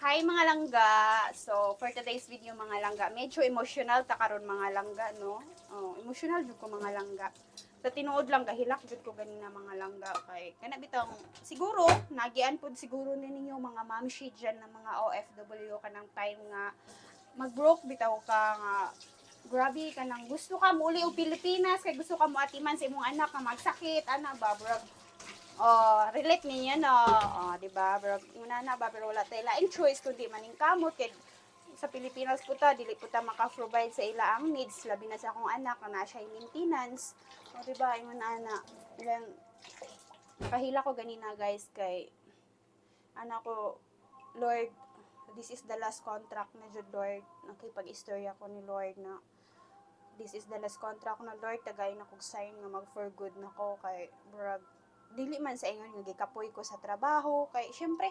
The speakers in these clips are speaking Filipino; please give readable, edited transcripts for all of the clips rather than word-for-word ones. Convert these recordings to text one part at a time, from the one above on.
Hi mga langga! So, for today's video mga langga, medyo emotional ta karon mga langga, no? Oh, emotional jud ko mga langga. Sa tinuod lang kahilak jud ko ganina mga langga kay kana bitang siguro nagian pud siguro ninyo mga mamshi diyan na mga OFW kanang time nga mag-broke bitaw ka nga grabe ka nang gusto ka mo uli og Pilipinas kay gusto ka mo atiman sa imong anak nga magsakit ana ba bro. Oh, relate niya no. Oh, di ba? Pero una na ba pero wala tay laing choice kundi maning kamot kay sa Pilipinas po ta dili po ta maka-provide sa ila ang needs labi na sa akong anak na siya maintenance. O di ba? Ingon ana. Ilang nakahila ko ganina guys kay anak ko Lord, this is the last contract na jud Lord. Nakipag-istorya ko ni Lord na this is the last contract na Lord tagay na kog sign nga mag for good na ko kay brag dili man sa ingon nga gikapoy ko sa trabaho kay syempre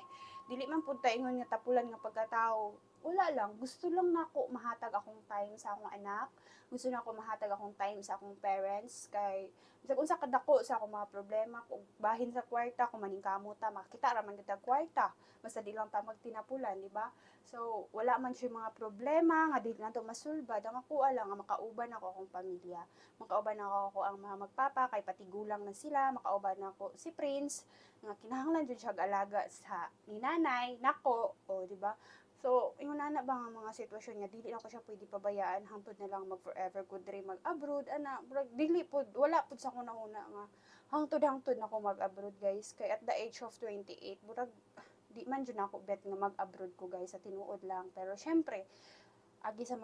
dili man pud ta ingon nga tapulan nga pagkatao wala lang gusto lang nako mahatag akong time sa akong anak gusto nako mahatag akong time sa akong parents kay bisag unsa kadako sa akong mga problema kung bahin sa kwarta kung maning kamuta makita ra man kita kwarta basta di lang ta magtinapulan di ba so wala man siya mga problema nga dili nato masulbad ang ako lang nga makauban ako akong pamilya makauban ako ang mga magpapa kay patigulang na sila makauban ako si Prince nga kinahanglan jud siya alaga sa ni nanay nako o di ba so ingon na ba nga mga sitwasyon niya dili na ko siya pwede pabayaan hangtod na lang mag forever good dream mag abroad ana dili pud wala pud sa kunahuna nga hangtod na ko mag abroad guys kay at the age of 28 murag di man jud nako bet nga mag abroad ko guys sa tinuod lang pero syempre agi sa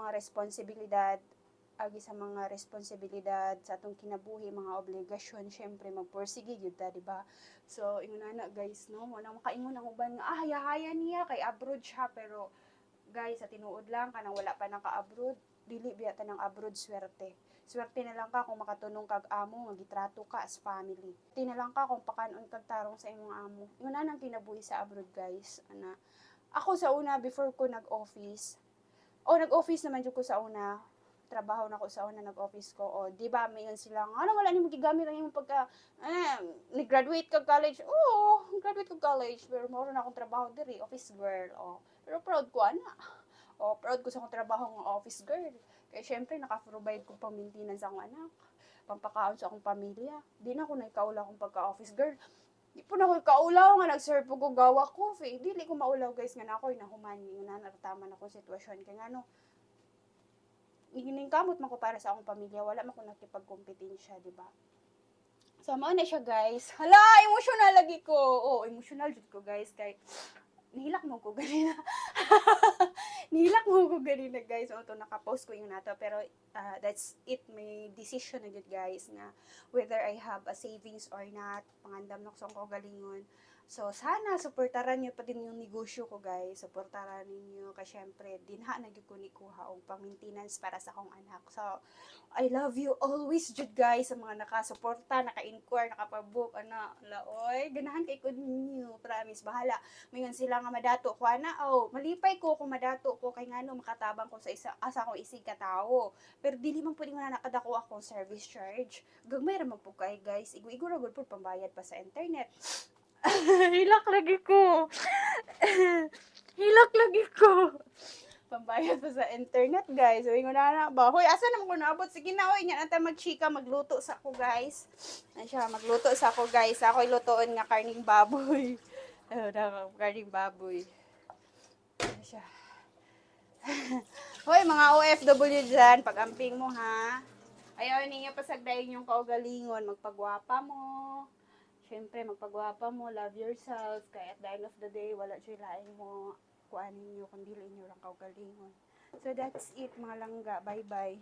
mga responsibilidad sa atong kinabuhi mga obligasyon syempre magpursige gyud ta di ba so ingon na guys no wala makaingon ang uban nga haya-haya niya kay abroad siya pero guys sa tinuod lang kanang wala pa naka-abroad dili biya ta ng abroad swerte na lang ka kung makatunong kag amo nga gitrato ka as family na lang ka kung pakanon kag tarong sa imong amo ingon na nang kinabuhi sa abroad guys ana ako sa una before ko nag-office nag-office naman jud ko sa una trabaho na ko sa una nag-office ko o di ba mayon sila ano wala nimo gigamit ang imong pagka ni-graduate ka college graduate ko college pero mao na akong trabaho diri office girl pero proud ko ana proud ko sa akong trabaho nga office girl kay syempre naka-provide ko pang maintenance sa akong anak pampakaon sa akong pamilya di na ako naikaula akong pagka office girl di po na ko kaulaw nga nag-serve ko gawa coffee dili ko maulaw guys nga na ako'y nahuman nga natama na akong sitwasyon kay ngano kamot man ko para sa akong pamilya wala man ko nakipagkompetensya di ba so mao na siya guys hala emotional lagi ko emotional jud ko guys kay nihilak mo ko ganina guys to naka-post ko yung nato pero that's it may decision na jud guys nga whether I have a savings or not pangandam na ko galingon so sana suportaran niyo pa din yung negosyo ko guys suportaran ninyo kasi syempre dinha na gyud ko ni kuha og pang-maintenance para sa akong anak so I love you always jud guys sa mga nakasuporta naka-inquire nakapag-book ana laoy ganahan kay ko ninyo promise bahala mingon sila nga madato ko ana malipay ko kung madato ko kay ngano makatabang ko sa asa ko isig ka tawo pero dili man pud nga nakadako akong service charge gagmay ra man pud kay guys igo-igo ra gud pud pambayad pa sa internet hilak lagi ko pambayad pa sa internet guys so ingon na ba hoy asa naman ko naabot sige na hoy nya ata magchika magluto sa ako guys magluto sa ako guys ako ilutoon nga karning baboy karning baboy siya hoy mga OFW dyan pag-amping mo ha ayaw ninyo pasagdayin yung kaugalingon magpagwapa mo syempre magpagwapa mo love yourself kaya at the end of the day wala siya laing mo kuan ninyo kung dili inyo lang kaugalingon so that's it mga langga bye bye